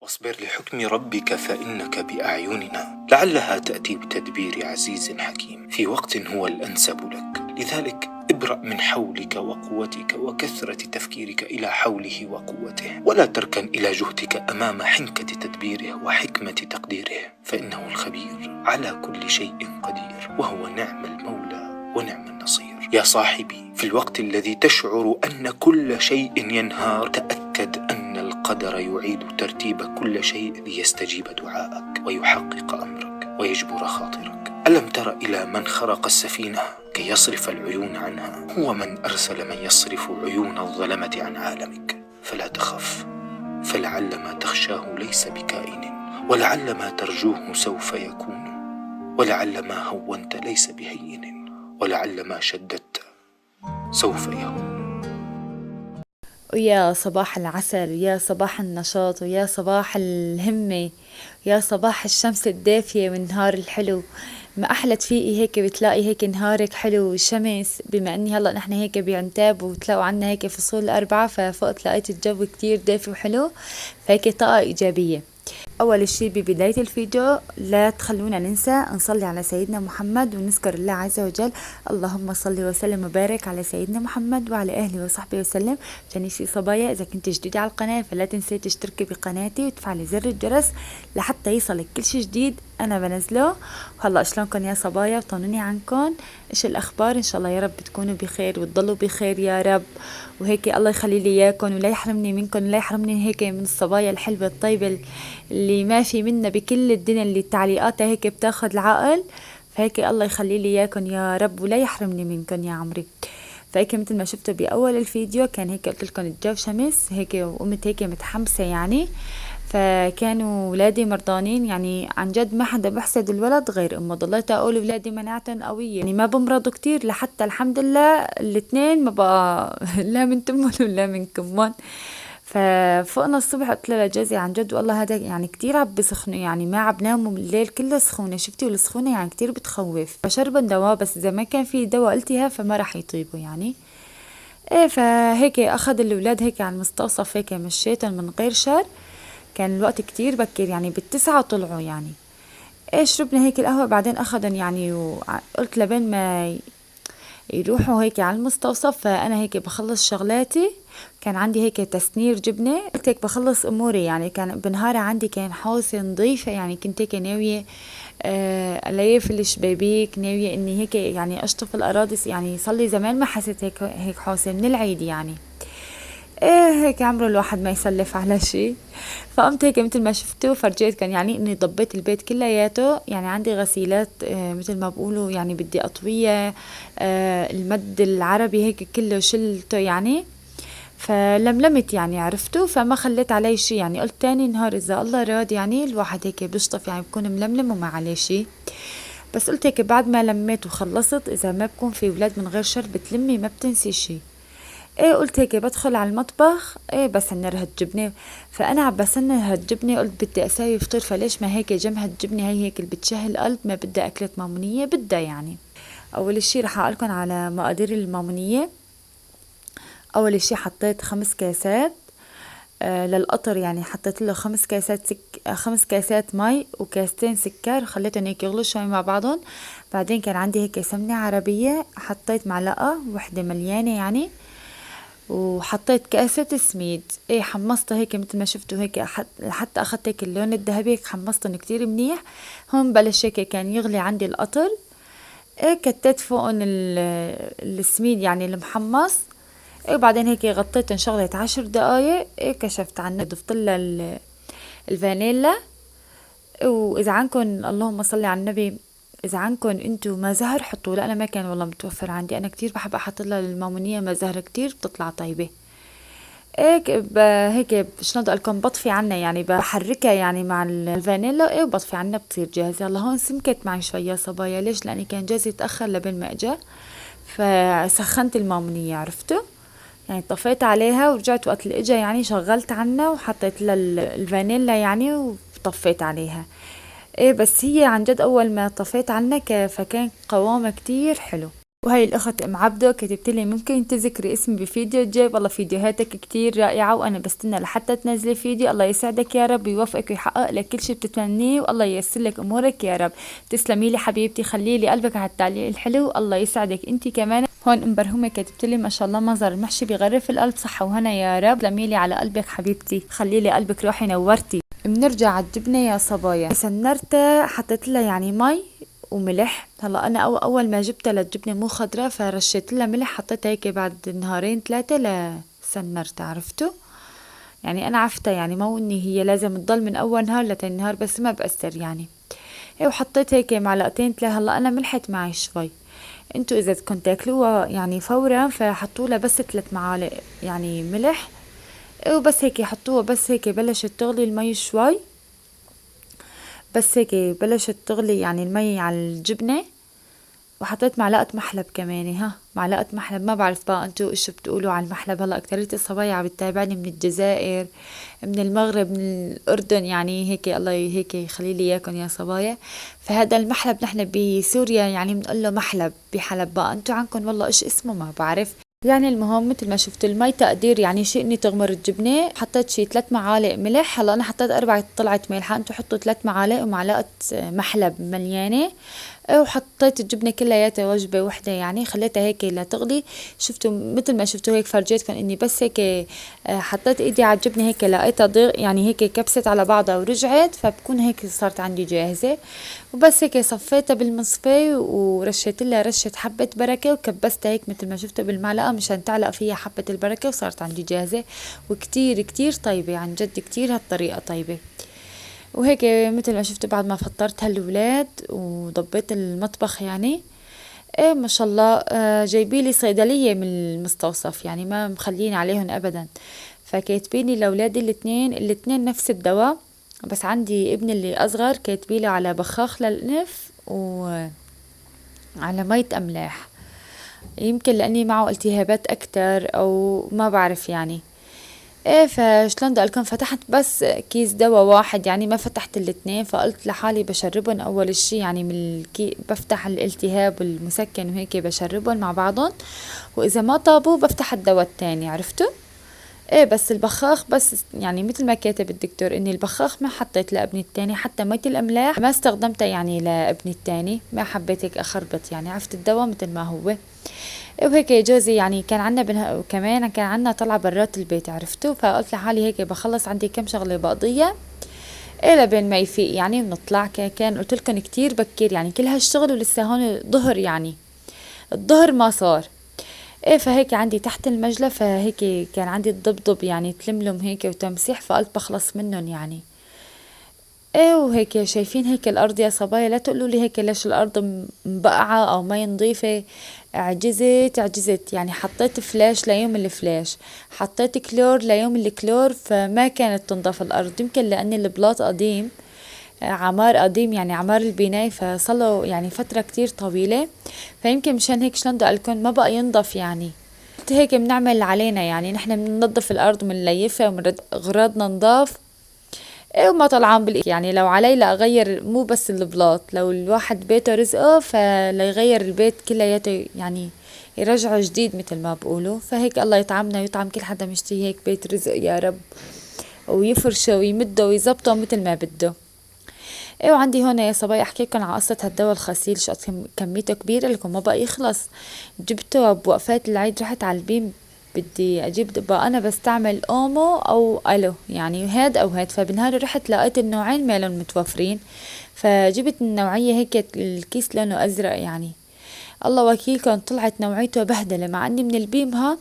واصبر لحكم ربك فإنك بأعيننا، لعلها تأتي بتدبير عزيز حكيم في وقت هو الأنسب لك. لذلك ابرأ من حولك وقوتك وكثرة تفكيرك إلى حوله وقوته، ولا تركن إلى جهدك أمام حنكة تدبيره وحكمة تقديره، فإنه الخبير على كل شيء قدير، وهو نعم المولى ونعم النصير. يا صاحبي، في الوقت الذي تشعر أن كل شيء ينهار، تأكد أن القدر يعيد ترتيب كل شيء ليستجيب دعاءك ويحقق أمرك ويجبر خاطرك. ألم تر إلى من خرق السفينة كي يصرف العيون عنها؟ هو من أرسل من يصرف عيون الظلمة عن عالمك. فلا تخف، فلعل ما تخشاه ليس بكائن، ولعل ما ترجوه سوف يكون، ولعل ما هونت ليس بهين، ولعل ما شددت سوف يهون. ويا صباح العسل، يا صباح النشاط، ويا صباح الهمة، يا صباح الشمس الدافية والنهار الحلو. ما أحلى تفيقي هيك بتلاقي هيك نهارك حلو والشمس، بما أني هلأ نحن هيك بعنتاب وتلاقوا عنا هيك فصول الأربعة، ففوقت لقيت الجو كتير دافي وحلو، فهيك طاقة إيجابية. أول شي ببداية الفيديو لا تخلونا ننسى نصلي على سيدنا محمد ونذكر الله عز وجل. اللهم صل وسلم وبارك على سيدنا محمد وعلى أهله وصحبه وسلم. جانيسي صبايا، إذا كنت جديدة على القناة فلا تنسي تشتركي بقناتي وتفعلي زر الجرس لحتى يصلك كل شي جديد أنا بنزله. وهلا شلونكن يا صبايا؟ وطمنوني عنكن، إيش الأخبار؟ إن شاء الله يا رب تكونوا بخير وتضلوا بخير يا رب. وهيك الله يخلي لي إياكم ولا يحرمني منكم ولا يحرمني هيك من الصبايا الحلوة الطيبة اللي ما في منا بكل الدنيا، اللي تعليقاتها هيك بتاخد العقل. فهيك الله يخلي لي إياكم يا رب ولا يحرمني منكم يا عمري. فهيك مثل ما شفتوا بأول الفيديو كان هيك قلت لكم الجو شمس هيك، وقمت هيك متحمسة يعني. فكانوا ولادي مرضانين، يعني عن جد ما حدا بحسد الولد غير امه. ضليت اقول ولادي مناعتهم قويه يعني ما بمرضوا كتير، لحتى الحمد لله الاثنين ما بقى لا من تمهم ولا من كمهم. ففقنا الصبح قلت له لجوزي عن جد والله هذا يعني كتير عم بسخنوا، يعني ما عم بناموا الليل كله سخونه. شفتي والسخونه يعني كتير بتخوف. فشربن دواء، بس اذا ما كان في دواء التهاب فما راح يطيبوا يعني. ايه فهيك اخذ الاولاد هيك على المستوصف، هيك مشيتهم من غير شر. كان الوقت كتير بكير يعني بالتسعة طلعوا يعني. ايه شربنا هيك القهوة، بعدين اخذن يعني وقلت لبين ما يروحوا هيك على المستوصف فانا هيك بخلص شغلاتي. كان عندي هيك تسنير جبنة، قلت هيك بخلص اموري يعني. كان بنهاري عندي كان حوسة نظيفة يعني، كنت هيك ناوية أليف الشبابيك، ناوية اني هيك يعني اشطف الاراضي، يعني صار لي زمان ما حسيت هيك حوسة من العيد يعني. ايه هيك عمره الواحد ما يسلف على شي. فقمت هيك مثل ما شفتوا فرجيت كان يعني اني ضبيت البيت كلياته. يعني عندي غسيلات مثل ما بقولوا يعني بدي اطوية المد العربي هيك كله شلته يعني. فلملمت يعني عرفتوا، فما خليت علي شي يعني. قلت تاني نهار اذا الله راد يعني الواحد هيك بيشطف يعني بكون ململم وما عليه شي. بس قلت هيك بعد ما لميت وخلصت اذا ما بكون في ولاد من غير شر بتلمي ما بتنسي شي. ايه قلت هيك بدخل على المطبخ، ايه بسنر هالجبنة. فانا عم بسنر هالجبنة قلت بدي اسوي فطور، فليش ما هيك جنب هالجبنة هي هيك اللي بتشهي القلب، ما بدها اكلة مامونية بدها يعني. اول اشي رح اقلكن على مقادير المامونية. اول اشي حطيت 5 كاسات للقطر، يعني حطيت له 5 كاسات مي وكاستين سكر، خليتهم هيك يغلوا شوي مع بعضهم. بعدين كان عندي هيك سمنة عربية، حطيت معلقة وحدة مليانة يعني. وحطيت كاسة سميد، ايه حمصتها هيك مثل ما شفتوا هيك حتى اخذت هيك اللون الذهبي، هيك حمصتهم كتير منيح. هون بلش هيك كان يغلي عندي القطر. ايه كتيت فوقن السميد يعني المحمص. ايه وبعدين هيك غطيتن شغلة 10 دقايق. ايه كشفت عنه ضفت لها الفانيلا. واذا عندكم اللهم صل على النبي، اذا عندكم انتو ما زهر حطوا، لا انا ما كان والله متوفر عندي. انا كتير بحب احط لها المامونية ما زهر كتير بتطلع طيبة. هيك هيك شلون بدي اقولكم بطفي عنها يعني بحركها يعني مع الفانيلا. ايه وبطفي عنها بتصير جاهزة. هلا هون سمكت معي شوية يا صبايا، ليش؟ لاني كان جوزي تأخر لبين ما اجا، فسخنت المامونية عرفتوا يعني. طفيت عليها ورجعت وقت اللي اجا يعني شغلت عنها وحطيت لها الفانيلا يعني وطفيت عليها. ايه بس هي عن جد اول ما طفيت عنها فكان قوامها كتير حلو. وهي الأخت أم عبدو كتبت لي ممكن تذكري اسمي بفيديو الجاي. والله فيديوهاتك كتير رائعة وأنا بستنى لحتى تنزلي فيديو. الله يسعدك يا رب ويوفقك ويحقق لك كل شي بتتمنيه والله ييسر لك أمورك يا رب. تسلمي لي حبيبتي، خلي لي قلبك على التعليق الحلو. الله يسعدك انتي كمان. هون ام برهومة كتبت لي ما شاء الله منظر المحشي بغرف القلب، صحة وهنا يا رب. تسلمي لي على قلبك حبيبتي، خلي لي قلبك روحي نورتي. بنرجع على الجبنة يا صبايا. سنرتها حطيت لها يعني مي وملح. هلا انا اول ما جبتها للجبنه مو خضراء فرشيت لها ملح، حطيتها هيك بعد نهارين ثلاثه لسنرتها، عرفتوا يعني انا عرفتها يعني مو اني هي لازم تضل من اول نهار لتاني نهار، بس ما بأثر يعني. ايه وحطيت هيك معلقتين ثلاثه. هلا انا ملحت معي شوي، انتوا اذا بدكم تاكلوها يعني فورا فحطوا لها بس 3 معالق يعني ملح. ايه وبس هيك حطوها، بس هيك بلشت تغلي المي شوي، بس هيك بلشت تغلي يعني المي على الجبنة. وحطيت معلقة محلب كمان، ها معلقة محلب. ما بعرف بقى انتو ايش بتقولوا على المحلب. هلا اكترية الصبايا عم بتتابعني من الجزائر، من المغرب، من الاردن، يعني هيك الله هيك يخلي لي اياكم يا صبايا. فهذا المحلب نحن بسوريا يعني بنقول له محلب بحلب. بقى انتو عندكم والله ايش اسمه ما بعرف. يعني المهم مثل ما شفتوا المي تقدير يعني شيء اني تغمر الجبنه. حطيت شي 3 معالق ملح. هلا انا حطيت 4 طلعت ملح، انتو حطوا 3 معالق ومعلقه محلب مليانه. وحطيت الجبنه كلياتها وجبه وحده يعني، خليتها هيك لتغلي. شفتوا مثل ما شفتوا هيك فرجيتكم اني بس هيك حطيت ايدي على الجبنه هيك لقيتها يعني هيك كبست على بعضها ورجعت، فبكون هيك صارت عندي جاهزه. وبس هيك صفيتها بالمصفى ورشيت لها رشه حبه بركه وكبستها هيك مثل ما شفتوا بالمعلقه مشان تعلق فيها حبه البركه، وصارت عندي جاهزه. وكتير كتير طيبه عن جد، كتير هالطريقه طيبه. وهيك مثل ما شفتوا بعد ما فطرت هالولاد وضبيت المطبخ يعني ايه ما شاء الله جايبيلي صيدلية من المستوصف يعني ما مخليني عليهم ابدا. فكاتبيني لاولادي الاثنين نفس الدواء، بس عندي ابني اللي اصغر كاتبيلي على بخاخ للانف وعلى مية املاح. يمكن لاني معه التهابات اكتر او ما بعرف يعني. ايه فشلون بدي اقولكم، فتحت بس كيس دواء واحد يعني ما فتحت الاثنين. فقلت لحالي بشربهم اول اشي يعني من بفتح الالتهاب والمسكن وهيك بشربهم مع بعضهم، واذا ما طابوا بفتح الدواء التاني، عرفتوا. ايه بس البخاخ بس يعني مثل ما كاتب الدكتور اني البخاخ ما حطيت لابني التاني، حتى مية الاملاح ما استخدمتها يعني لابني التاني، ما حبيت هيك اخربط يعني، عرفت الدواء مثل ما هو. وهيك جوزي يعني كان عنا كمان كان عنا طلعة برات البيت، عرفتوا. فقلت لحالي هيك بخلص عندي كم شغلة بقضيها إلى بين ما يفيق يعني ونطلع. كان قلت لكم كتير بكير يعني كل هالشغل ولسه هون ظهر يعني الظهر ما صار. ايه فهيك عندي تحت المجلة، فهيك كان عندي الضبضب يعني تلملم هيك وتمسيح، فقلت بخلص منهم يعني. ايه وهيك شايفين هيك الارض يا صبايا، لا تقولوا لي هيك ليش الارض مبقعة او ما نظيفة. عجزت يعني. حطيت فلاش ليوم الفلاش، حطيت كلور ليوم الكلور، فما كانت تنضف الارض. يمكن لان البلاط قديم، عمار قديم يعني عمار البناية، فصلوا يعني فترة كتير طويلة، فيمكن مشان هيك شلون بدي اقولكم ما بقى ينضف يعني. هيك بنعمل علينا يعني، نحن بننظف الارض وبنليفها ومرد اغراضنا نضاف. ايه وما طلعان يعني لو علي لاغير مو بس البلاط، لو الواحد بيته رزقه فلا يغير البيت كلياته يعني يرجعه جديد مثل ما بقولوا. فهيك الله يطعمنا ويطعم كل حدا مشتهي هيك بيت رزق يا رب، ويفرشه ويمده ويزبطه مثل ما بده. ايه وعندي هون يا صبايا احكي لكم على قصة هالدواء الخسيل، شو كميته كبيرة لكم ما بقى يخلص. جبته بوقفات العيد، رحت على البيم بدي اجيب بقى انا بستعمل اومو او الو يعني هاد او هاد. فبنهار رحت لقيت النوعين مالهم متوفرين، فجبت النوعية هيك الكيس لونه ازرق يعني. الله وكيلكم طلعت نوعيته بهدلة، مع اني من البيم ها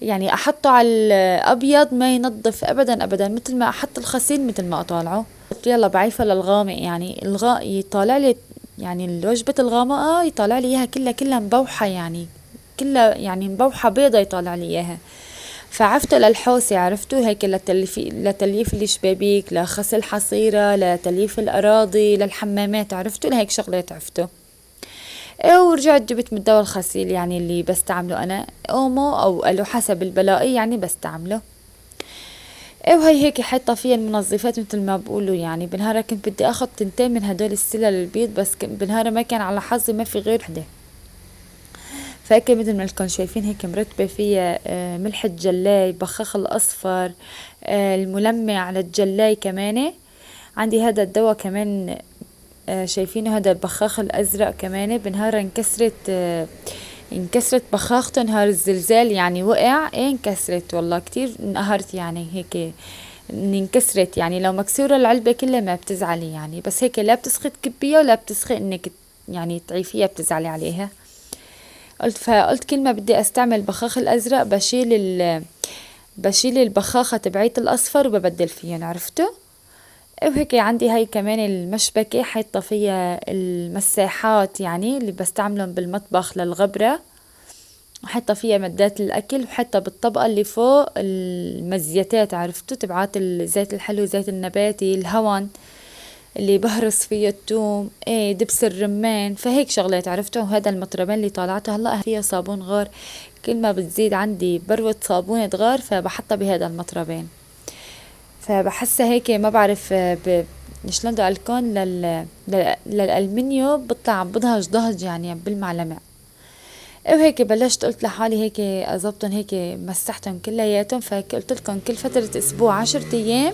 يعني احطه على الابيض ما ينظف ابدا ابدا، مثل ما احط الخسيل مثل ما اطالعه. قلت يلا بعيفها للغامق يعني يطالع لي يعني الوجبة الغامقة يطالع لي اياها كلها مبوحة يعني، كلها يعني مبوحة بيضة يطالع لي اياها. فعفته للحوسة، عرفتوا هيك لتلييف الشبابيك، لغسل حصيرة، لتلييف الأراضي، للحمامات، عرفتوا لهيك شغلات عفته. ايه ورجعت جبت من الدواء الخسيل يعني اللي بستعمله انا اومو او الو حسب البلاقي يعني بستعمله. ايه وهي هيك حاطه فيها المنظفات مثل ما بقولوا يعني. بنهارها كنت بدي اخذ 2 من هدول السلة للبيض، بس بنهارها ما كان على حظي ما في غير وحده. فهيك مثل ما لكم شايفين هيك مرتبة فيها ملح الجلاي، بخاخ الأصفر، الملمع على الجلاي كمان. عندي هذا الدواء كمان، شايفينه هذا البخاخ الأزرق كمان بنهار انكسرت بخاخته نهار الزلزال، يعني وقع انكسرت، والله كتير انقهرت يعني هيك اني انكسرت. يعني لو مكسورة العلبة كلها ما بتزعلي يعني، بس هيك لا بتسخي تكبيها ولا بتسخي انك يعني تعيفيها بتزعلي عليها. فقلت كل ما بدي استعمل البخاخ الازرق بشيل البخاخة تبعيت الاصفر وببدل فيهم، عرفتوا؟ وهيك عندي هاي كمان المشبكة حاطة فيها المساحات يعني اللي بستعملهم بالمطبخ للغبرة، وحاطة فيها مادات الأكل، وحاطة بالطبقة اللي فوق المزيتات، عرفتوا؟ تبعات الزيت الحلو، زيت النباتي، الهون اللي بهرس فيه التوم، دبس الرمان، فهيك شغلات، عرفتوا؟ وهذا المطربين اللي طالعته هلا فيها صابون غار، كل ما بتزيد عندي بروة صابونة غار فبحطها بهذا المطربين. فبحسها هيك ما بعرف شلون بدي اقولكن للالمنيو بطلع بضهج ضهج يعني بالمعلمة. وهيك بلشت قلت لحالي هيك اظبطن، هيك مسحتهم كلياتهم، فهيك قلت لكم كل فترة اسبوع 10 ايام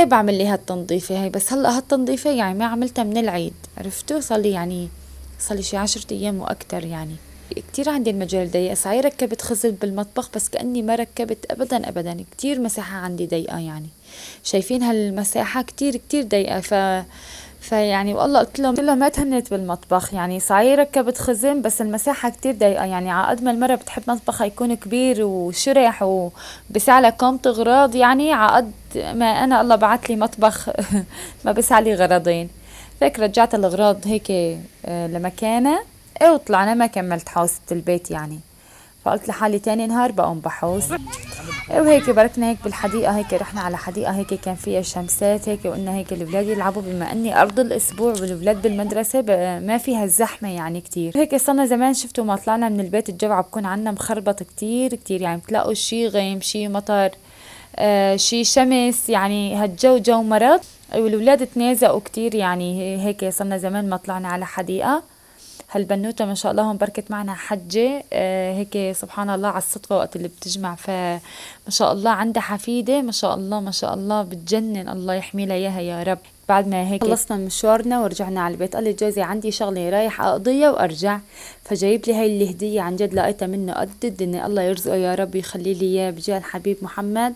بعمل لي هالتنظيفة هاي. بس هلا هالتنظيفة يعني ما عملتها من العيد، عرفتوا؟ صار لي شي 10 ايام واكتر يعني. كتير عندي المجال ضيق، صحيح ركبت خزل بالمطبخ بس كأني ما ركبت ابدا ابدا، كتير مساحة عندي ضيقة يعني. شايفين هالمساحة كتير كتير ضيقة. فيعني والله قلت لهم ما تهنت بالمطبخ، يعني صحيح ركبت خزن بس المساحة كتير ضيقة، يعني عقد ما المرة بتحب مطبخها يكون كبير وشرح وبسعلها كومة اغراض، يعني عقد ما انا الله بعتلي مطبخ ما بسعلي غرضين. فيك رجعت الاغراض هيك لمكانها، وطلعنا ما كملت حوسة البيت يعني. فقلت لحالي تاني نهار بقوم بحوس. وهيك بركنا هيك بالحديقة، هيك رحنا على حديقة هيك كان فيها شمسات هيك، وقلنا هيك الولاد يلعبوا، بما اني ارض الاسبوع والولاد بالمدرسة ما فيها الزحمة يعني كتير. هيك صرنا زمان شفتوا ما طلعنا من البيت الجو عم بكون عنا مخربط كتير كتير، يعني بتلاقوا شي غيم شي مطر شي شمس، يعني هالجو جو مرض، والولاد تنازقوا كتير يعني. هيك صرنا زمان ما طلعنا على حديقة. هالبنوتة ما شاء الله هون بركت معنا حجة هيك سبحان الله على الصدفة وقت اللي بتجمع، فما شاء الله عندها حفيدة ما شاء الله ما شاء الله بتجنن، الله يحمي لها اياها يا رب. بعد ما هيك خلصنا مشوارنا ورجعنا على البيت، قال لي جوزي عندي شغلة رايح اقضيها وارجع، فجايب لي هاي الهدية، عن جد لقيتها منه قد الدنيا، الله يرزقه يا رب يخلي لي اياه بجاه الحبيب محمد.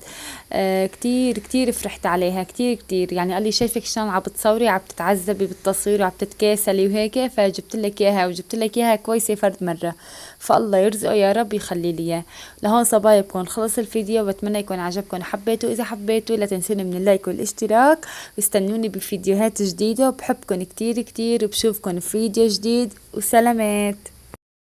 كتير كتير فرحت عليها كتير كتير، يعني قال لي شايفك شلون عم بتصوري، عم بتتعذبي بالتصوير وعم تتكاسلي وهيك، فجبت لك اياها وجبت لك اياها كويسة فرد مرة، فالله يرزقه يا رب يخلي لي اياه. لهون صبايا بكون خلص الفيديو، بتمنى يكون عجبكم، حبيتوا اذا حبيتوا لا تنسوني من اللايك والاشتراك، واستنوني بفيديوهات جديدة، وبحبكم كتير كتير، وبشوفكم في فيديو جديد، وسلامات.